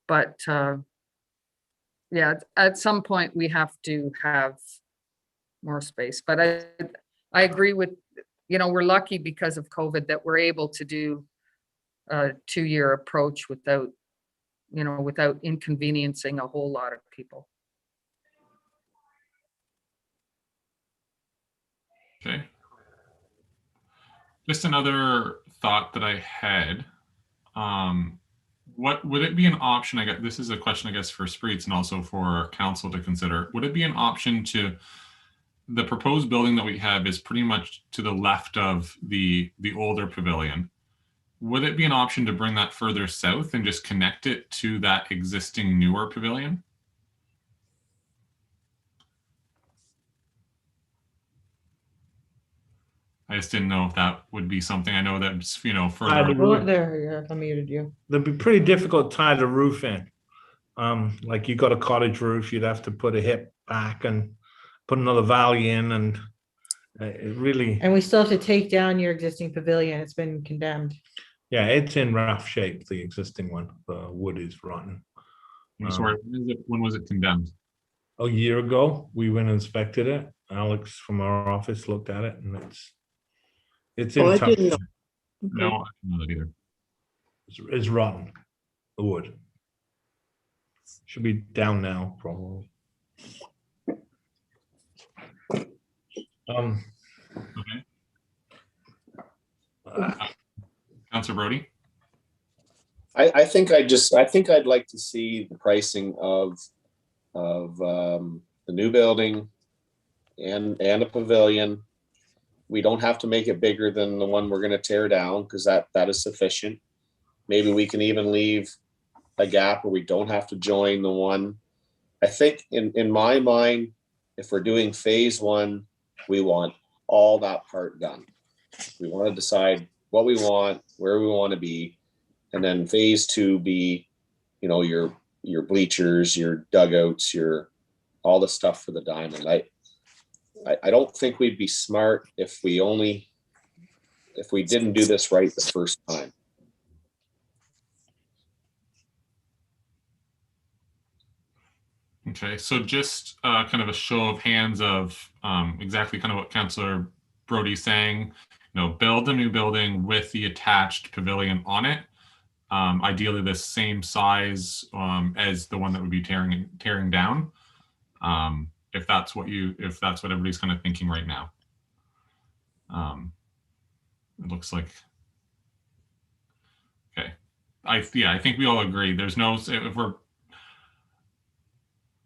But yeah, at some point we have to have more space. But I agree with, we're lucky because of COVID that we're able to do a 2-year approach without inconveniencing a whole lot of people. Okay. Just another thought that I had. What would it be an option? I guess this is a question, I guess, for Spreetz and also for council to consider. Would it be an option to, the proposed building that we have is pretty much to the left of the older pavilion. Would it be an option to bring that further south and just connect it to that existing newer pavilion? I just didn't know if that would be something. I know that's, further. There, I muted you. It'd be pretty difficult to tie the roof in. Like you got a cottage roof, you'd have to put a hip back and put another valley in, and it really. And we still have to take down your existing pavilion. It's been condemned. Yeah, it's in rough shape. The existing one, the wood is rotten. I'm sorry, when was it condemned? A year ago, we went and inspected it. Alex from our office looked at it, and it's in Oh, I tough didn't know. shape. No, I didn't know that either. It's rotten, the wood. Should be down now, probably. Okay. Councilor Brody? I think I'd like to see the pricing of the new building and a pavilion. We don't have to make it bigger than the one we're gonna tear down, because that is sufficient. Maybe we can even leave a gap where we don't have to join the one. I think in my mind, if we're doing phase one, we want all that part done. We want to decide what we want, where we want to be, and then phase two be, you know, your bleachers, your dugouts, your all the stuff for the diamond. I don't think we'd be smart if we didn't do this right the first time. Okay, so just kind of a show of hands of exactly kind of what Councillor Brody's saying. You know, build a new building with the attached pavilion on it. Ideally, the same size as the one that would be tearing down. If that's what everybody's kind of thinking right now. It looks like. Okay, I think we all agree. There's no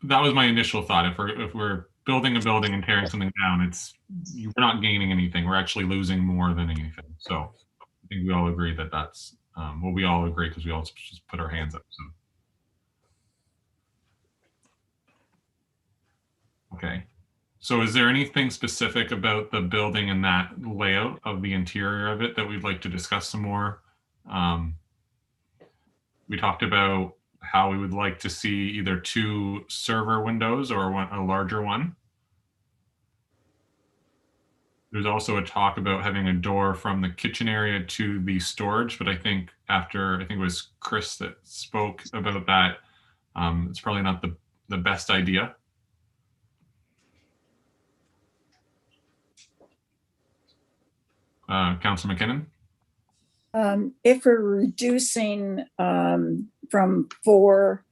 that was my initial thought. If we're building a building and tearing something down, we're not gaining anything. We're actually losing more than anything. So I think we all agree that that's we all agree because we all just put our hands up. So okay. So is there anything specific about the building and that layout of the interior of it that we'd like to discuss some more? We talked about how we would like to see either 2 server windows or a larger one. There's also a talk about having a door from the kitchen area to the storage, but I think it was Chris that spoke about that. It's probably not the best idea. Councilor McKinnon? If we're reducing from 4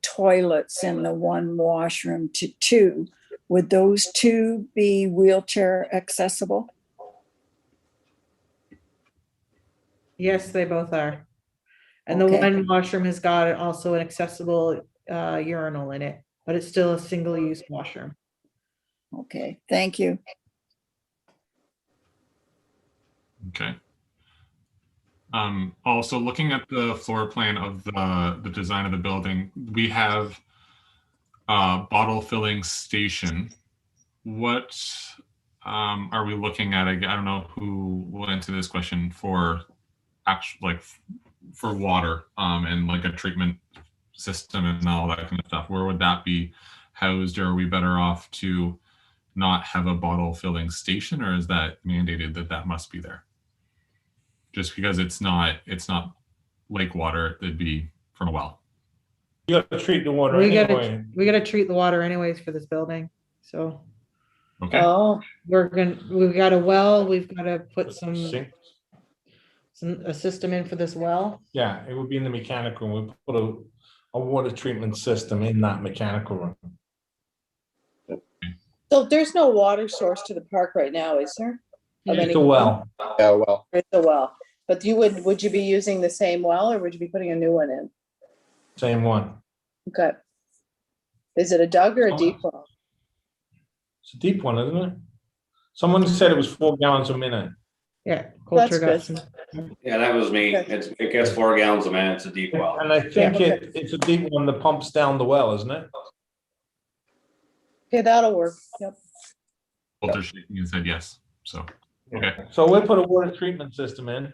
toilets in the 1 washroom to 2, would those 2 be wheelchair accessible? Yes, they both are. And Okay. the 1 washroom has got also an accessible urinal in it, but it's still a single-use washroom. Okay, thank you. Okay. Also, looking at the floor plan of the design of the building, we have a bottle filling station. What are we looking at? I don't know who will answer this question for for water and like a treatment system and all that kind of stuff. Where would that be housed, or are we better off to not have a bottle filling station, or is that mandated that must be there? Just because it's not lake water, it'd be from a well. You got to treat the water We anyway. gotta treat the water anyways for this building, so. Okay. Oh, We've got a well, we've got to put Sink. a system in for this well. Yeah, it would be in the mechanical room. We put a water treatment system in that mechanical room. so there's no water source to the park right now, is there? Of It's any a well. Yeah, well, There's a well, but would you be using the same well, or would you be putting a new one in? Same one. Okay. Is it a dug or a deep well? It's a deep one, isn't it? Someone said it was 4 gallons a minute. Yeah. That's Coulter got good. some. Yeah, that was me. Okay. It gets 4 gallons a minute. It's a deep well. And I think Yeah. it's a deep one that pumps down the well, isn't it? Okay, that'll work. Yep. Walter's shaking his head yes. So okay. So we'll put a water treatment system in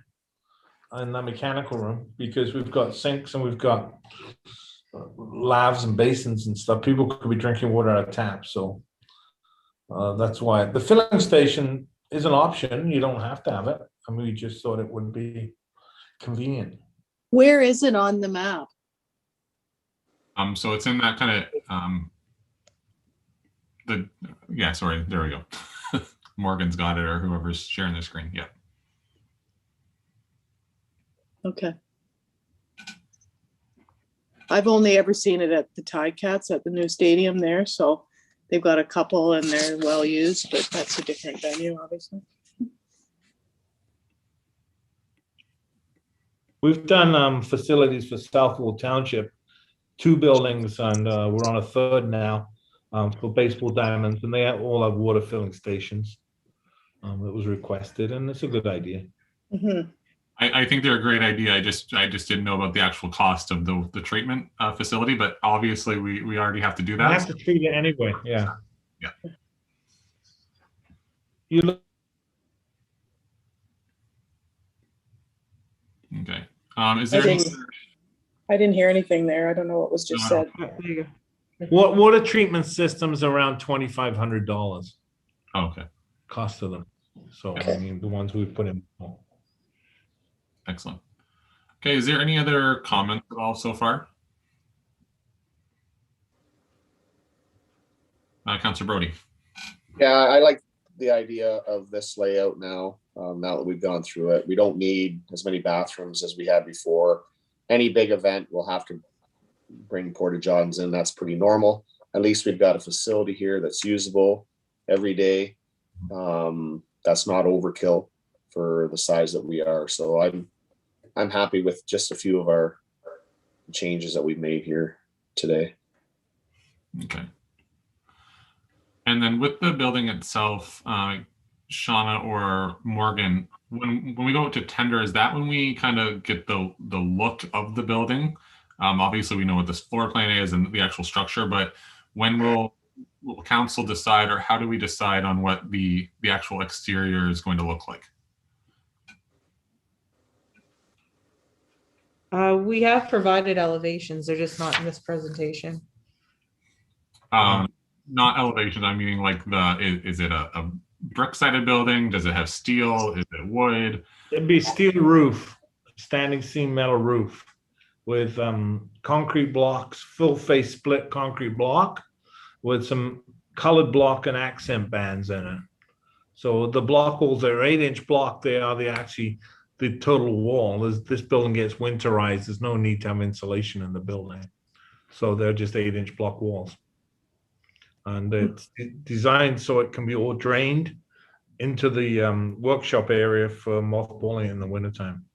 the mechanical room, because we've got sinks and we've got lavs and basins and stuff. People could be drinking water out of taps, so that's why the filling station is an option. You don't have to have it. I mean, we just thought it would be convenient. Where is it on the map? So it's in that kind of sorry, there we go. Morgan's got it, or whoever's sharing the screen. Yeah. Okay. I've only ever seen it at the Tide Cats at the new stadium there, so they've got a couple and they're well used, but that's a different venue, obviously. We've done facilities for Southwold Township, 2 buildings, and we're on a 3rd now for baseball diamonds, and they all have water filling stations. It was requested, and it's a good idea. Mhm. I think they're a great idea. I just didn't know about the actual cost of the treatment facility, but obviously we already have to do I that. have to treat it anyway, yeah. Yeah. You look, Okay. Is there any? I didn't hear anything there. I don't know what was just No, said. There you go. water treatment systems around $2,500 Oh, okay. cost of them. So, I Okay. mean, the ones we put in. Excellent. Okay. Is there any other comments at all so far? Councilor Brody. Yeah, I like the idea of this layout now. Now that we've gone through it, we don't need as many bathrooms as we had before. Any big event, we'll have to bring porta johns in. That's pretty normal. At least we've got a facility here that's usable every day. That's not overkill for the size that we are. So I'm happy with just a few of our changes that we've made here today. Okay. And then with the building itself, Shauna or Morgan, when we go to tender, is that when we kind of get the look of the building? Obviously, we know what this floor plan is and the actual structure, but when will council decide, or how do we decide on what the actual exterior is going to look like? We have provided elevations. They're just not in this presentation. Not elevation. I'm meaning like is it a brick sided building? Does it have steel? Is it wood? It'd be steel roof, standing seam metal roof with concrete blocks, full face split concrete block with some colored block and accent bands in it. So the block walls are 8-inch block. They are the total wall. This building gets winterized. There's no need to have insulation in the building. So they're just 8-inch block walls. And it's designed so it can be all drained into the workshop area for mothballing in the wintertime.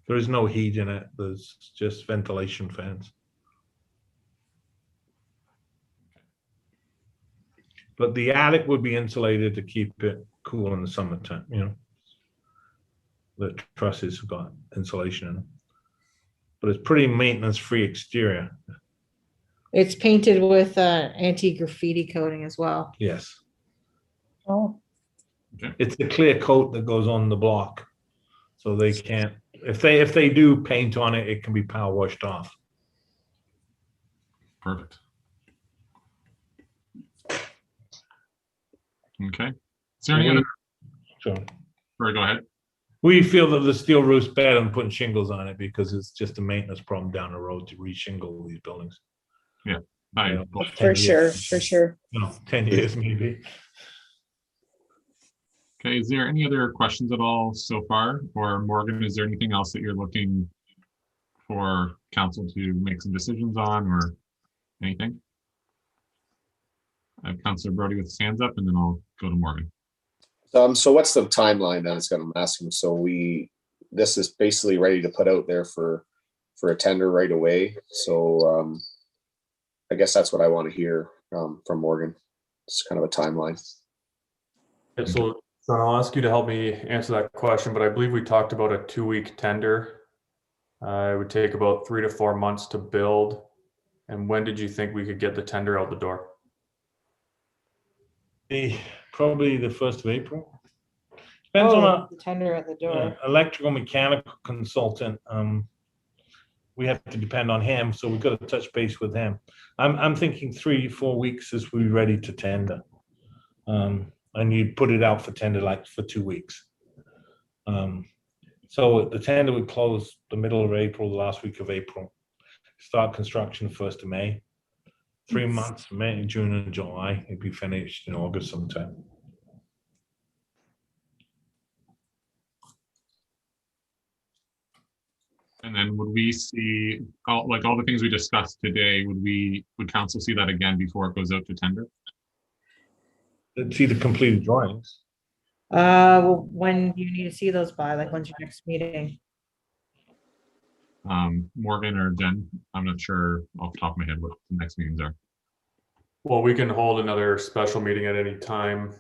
There is no heat in it. There's just ventilation fans. But the attic would be insulated to keep it cool in the summertime, you know. The trusses have got insulation in them. But it's pretty maintenance-free exterior. It's painted with anti-graffiti coating as well. Yes. Oh, It's the clear coat that goes on the block. So they can't, if they do paint on it, it can be power washed off. Perfect. Okay. Is there any other? So Sorry, go ahead. we feel that the steel roof's better than putting shingles on it because it's just a maintenance problem down the road to re-shingle these buildings. Yeah. You know, for 10 sure, years, for sure. You know, 10 years maybe. Okay. Is there any other questions at all so far? Or Morgan, is there anything else that you're looking for council to make some decisions on or anything? I have Councilor Brody with his hands up, and then I'll go to Morgan. So what's the timeline then? It's gonna ask him. So this is basically ready to put out there for a tender right away. So I guess that's what I want to hear from Morgan. It's kind of a timeline. Yeah, so Sean, I'll ask you to help me answer that question, but I believe we talked about a 2-week tender. It would take about 3 to 4 months to build. And when did you think we could get the tender out the door? Probably the 1st of April. Depends on the tender at the door. electrical mechanical consultant. We have to depend on him, so we've got to touch base with him. I'm thinking 3-4 weeks is we ready to tender. And you put it out for tender like for 2 weeks. So the tender would close the middle of April, the last week of April. Start construction 1st of May. 3 months, May, June, and July. It'd be finished in August sometime. And then would we see all the things we discussed today? Would council see that again before it goes out to tender? See the completed drawings. When do you need to see those by? Like, when's your next meeting? Morgan or Jen, I'm not sure off the top of my head what the next meetings are. Well, we can hold another special meeting at any time.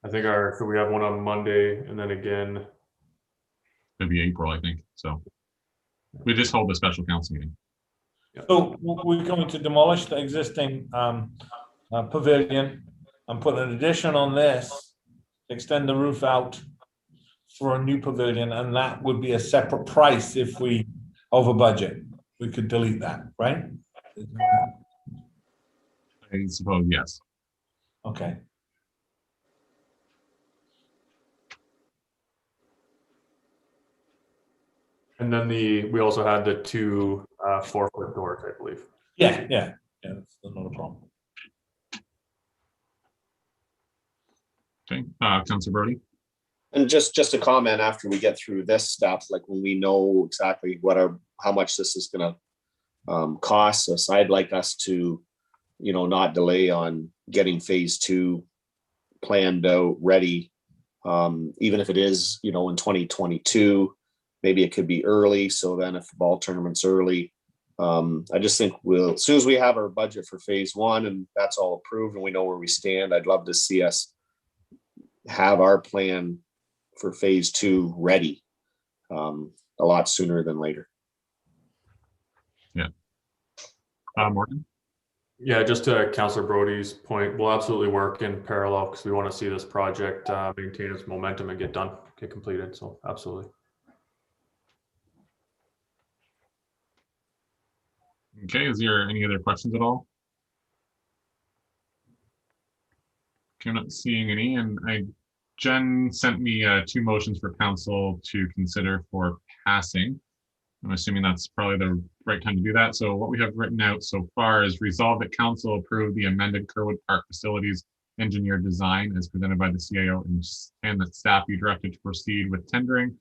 I think so we have one on Monday and then again. It'd be April, I think. So we just hold a special council meeting. So we're going to demolish the existing pavilion and put an addition on this, extend the roof out for a new pavilion, and that would be a separate price if we over budget. We could delete that, right? I suppose, yes. Okay. And then we also had the two 4-foot doors, I believe. Yeah, that's not a problem. Okay, Councilor Brody. And just a comment after we get through this stuff, like when we know exactly how much this is gonna cost us, I'd like us to, not delay on getting phase 2 planned out, ready. Even if it is, in 2022, maybe it could be early. So then if the ball tournament's early, I just think as soon as we have our budget for phase 1 and that's all approved and we know where we stand, I'd love to see us have our plan for phase 2 ready a lot sooner than later. Yeah. Morgan? Yeah, just to Councilor Brody's point, we'll absolutely work in parallel because we want to see this project maintain its momentum and get completed. So absolutely. Okay, is there any other questions at all? Okay, I'm not seeing any, and Jen sent me 2 motions for council to consider for passing. I'm assuming that's probably the right time to do that. So what we have written out so far is resolve that council approve the amended Kerwood Park facilities engineer design as presented by the CAO and that staff be directed to proceed with tendering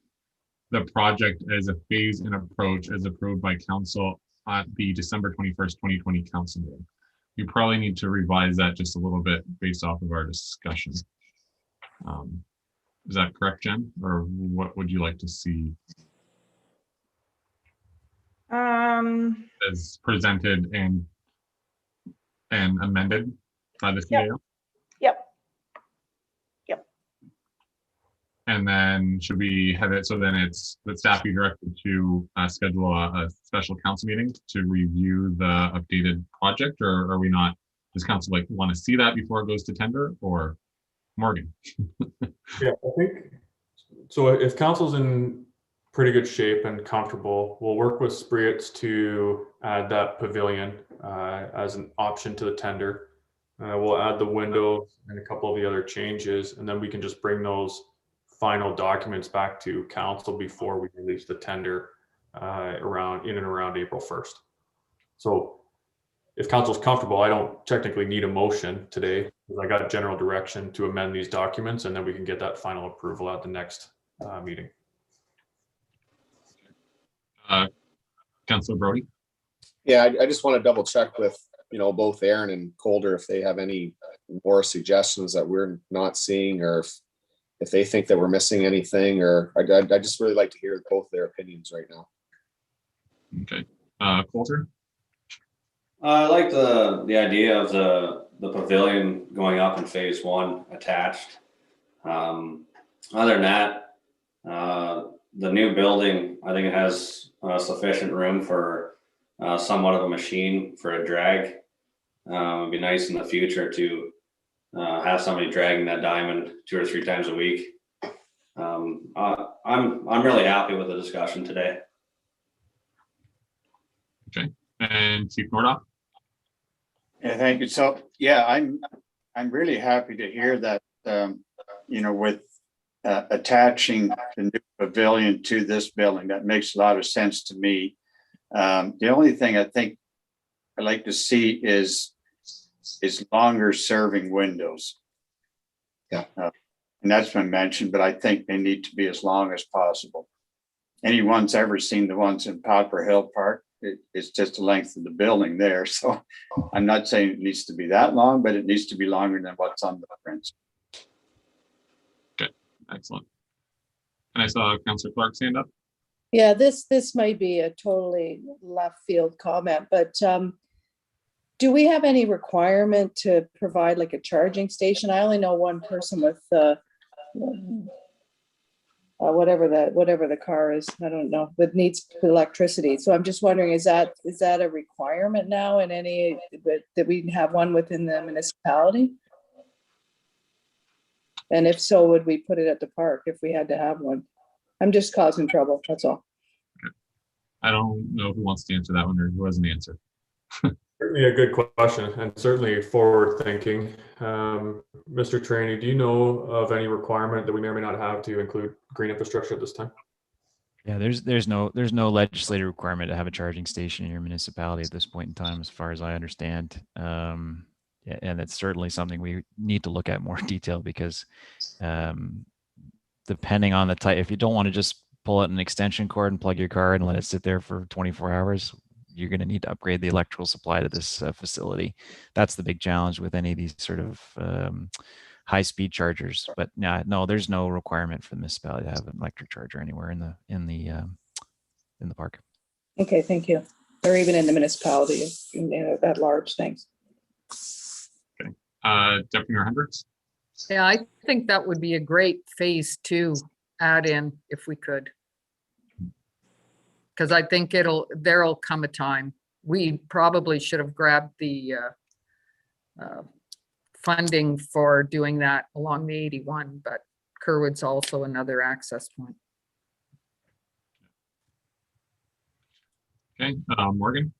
the project as a phase and approach as approved by council at the December 21st, 2020 council meeting. You probably need to revise that just a little bit based off of our discussion. Is that correct, Jen? Or what would you like to see as presented and amended by the CAO? Yep. And then should we have it so then it's the staff be directed to schedule a special council meeting to review the updated project, or are we not? Does council want to see that before it goes to tender, or Morgan? Yeah, I think so. If council's in pretty good shape and comfortable, we'll work with Spreetz to add that pavilion as an option to the tender. We'll add the window and a couple of the other changes, and then we can just bring those final documents back to council before we release the tender in and around April 1st. So if council's comfortable, I don't technically need a motion today because I got general direction to amend these documents, and then we can get that final approval at the next meeting. Councilor Brody? Yeah, I just want to double check with, both Aaron and Calder if they have any more suggestions that we're not seeing, or if they think that we're missing anything, or I just really like to hear both their opinions right now. Okay. Coulter? I like the idea of the pavilion going up in phase 1 attached. Other than that, the new building, I think it has sufficient room for somewhat of a machine for a drag. It'd be nice in the future to have somebody dragging that diamond 2 or 3 times a week. I'm really happy with the discussion today. Okay, and Chief Nordoff? Yeah, thank you. So, yeah, I'm really happy to hear that, with attaching the new pavilion to this building, that makes a lot of sense to me. The only thing I think I'd like to see is longer serving windows. Yeah. And that's been mentioned, but I think they need to be as long as possible. Anyone's ever seen the ones in Poplar Hill Park, it's just the length of the building there. So I'm not saying it needs to be that long, but it needs to be longer than what's on the prints. Excellent. And I saw Councillor Clark stand up. Yeah, this might be a totally left field comment, but do we have any requirement to provide like a charging station? I only know one person with whatever the car is, I don't know, but needs electricity. So I'm just wondering, is that a requirement now in any that we have one within the municipality? And if so, would we put it at the park if we had to have one? I'm just causing trouble, that's all. I don't know who wants to answer that one or who has an answer. Certainly a good question and certainly forward thinking. Mr. Trainee, do you know of any requirement that we may or may not have to include green infrastructure at this time? Yeah, there's no legislative requirement to have a charging station in your municipality at this point in time, as far as I understand. Yeah, and it's certainly something we need to look at more detail because depending on the type, if you don't want to just pull out an extension cord and plug your car and let it sit there for 24 hours, you're going to need to upgrade the electrical supply to this facility. That's the big challenge with any of these sort of high-speed chargers. But no, there's no requirement for the municipality to have an electric charger anywhere in the park. Okay, thank you. Or even in the municipality, at large, thanks. Okay, Deputy Mayor Hendricks. Yeah, I think that would be a great phase 2 add in if we could. Because I think there'll come a time. We probably should have grabbed the funding for doing that along the 81, but Kerwood's also another access point. Okay, Morgan.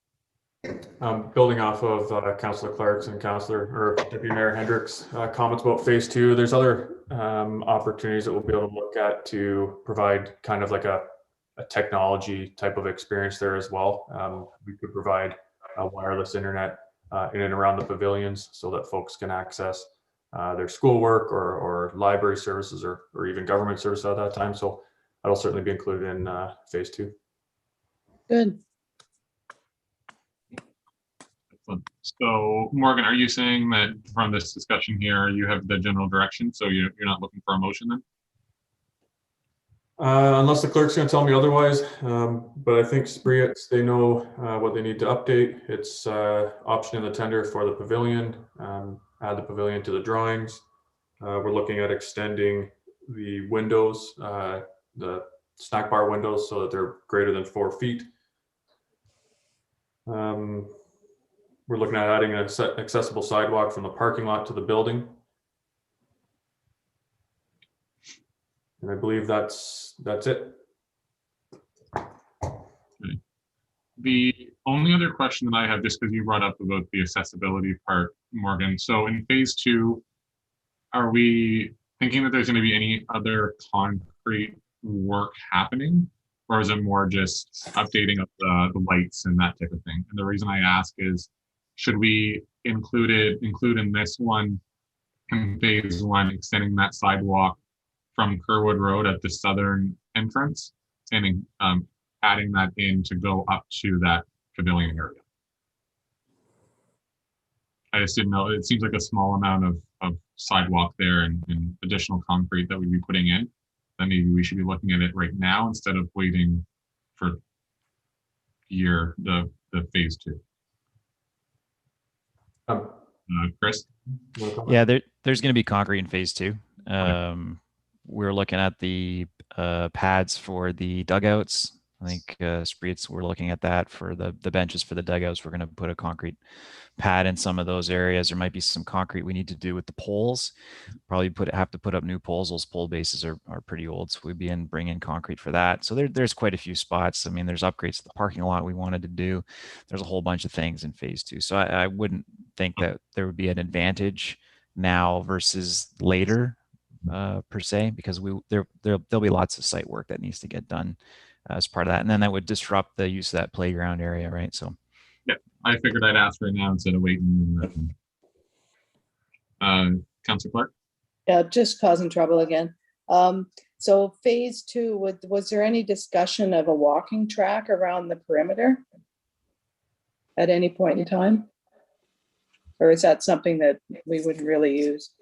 Building off of Councillor Clark's and Deputy Mayor Hendricks' comments about phase 2, there's other opportunities that we'll be able to look at to provide kind of like a technology type of experience there as well. We could provide wireless internet in and around the pavilions so that folks can access their schoolwork or library services or even government services at that time. So that'll certainly be included in phase 2. Good. Excellent. So Morgan, are you saying that from this discussion here, you have the general direction? So you're not looking for a motion then? Unless the clerk's going to tell me otherwise, but I think Spreets, they know what they need to update. It's option in the tender for the pavilion, add the pavilion to the drawings. We're looking at extending the windows, the snack bar windows, so that they're greater than 4 feet. We're looking at adding an accessible sidewalk from the parking lot to the building. And I believe that's it. Okay. The only other question that I have, just because you brought up about the accessibility part, Morgan. So in phase 2, are we thinking that there's going to be any other concrete work happening? Or is it more just updating of the lights and that type of thing? And the reason I ask is, should we include in this one, in phase 1, extending that sidewalk from Kerwood Road at the southern entrance and adding that in to go up to that pavilion area? I just didn't know. It seems like a small amount of sidewalk there and additional concrete that we'd be putting in. Then maybe we should be looking at it right now instead of waiting for the phase 2. Chris? Yeah, there's going to be concrete in phase 2. We're looking at the pads for the dugouts. I think Spreets, we're looking at that for the benches for the dugouts. We're going to put a concrete pad in some of those areas. There might be some concrete we need to do with the poles. Probably have to put up new poles. Those pole bases are pretty old, so we'd be bringing concrete for that. So there's quite a few spots. I mean, there's upgrades to the parking lot we wanted to do. There's a whole bunch of things in phase 2. So I wouldn't think that there would be an advantage now versus later per se, because there'll be lots of site work that needs to get done as part of that, and then that would disrupt the use of that playground area, right? So yeah, I figured I'd ask right now instead of waiting. Councillor Clark? Yeah, just causing trouble again. So phase 2, was there any discussion of a walking track around the perimeter at any point in time? Or is that something that we wouldn't really use?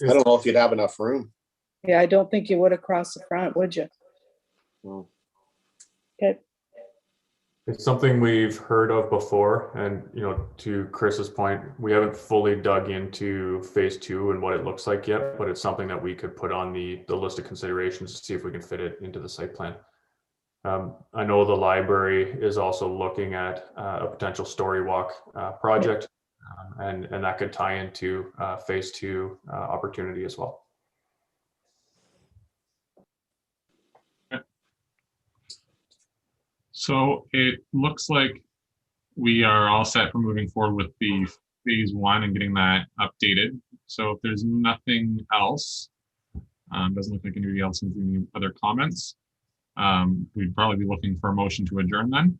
I don't know if you'd have enough room. Yeah, I don't think you would across the front, would you? Well, Okay. It's something we've heard of before, and to Chris's point, we haven't fully dug into phase 2 and what it looks like yet, but it's something that we could put on the list of considerations to see if we can fit it into the site plan. I know the library is also looking at a potential story walk project, and that could tie into phase 2 opportunity as well. So it looks like we are all set for moving forward with the phase 1 and getting that updated. So if there's nothing else, doesn't look like anybody else has any other comments. We'd probably be looking for a motion to adjourn then.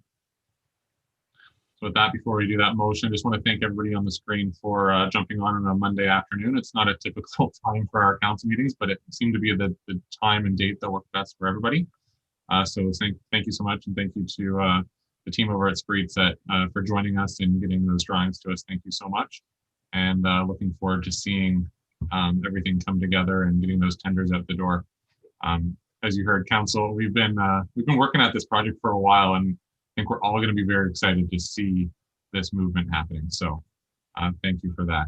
So with that, before we do that motion, I just want to thank everybody on the screen for jumping on a Monday afternoon. It's not a typical time for our council meetings, but it seemed to be the time and date that worked best for everybody. So thank you so much, and thank you to the team over at Spreetset for joining us and getting those drawings to us. Thank you so much, and looking forward to seeing everything come together and getting those tenders out the door. As you heard, council, we've been working at this project for a while, and I think we're all going to be very excited to see this movement happening. So thank you for that.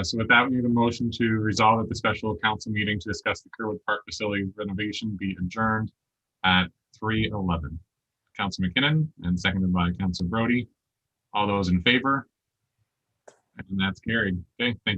So with that, we need a motion to resolve that the special council meeting to discuss the Kerwood Park facility renovation be adjourned at 3:11. Council McKinnon, and seconded by Council Brody. All those in favor? And that's carried. Okay, thank you.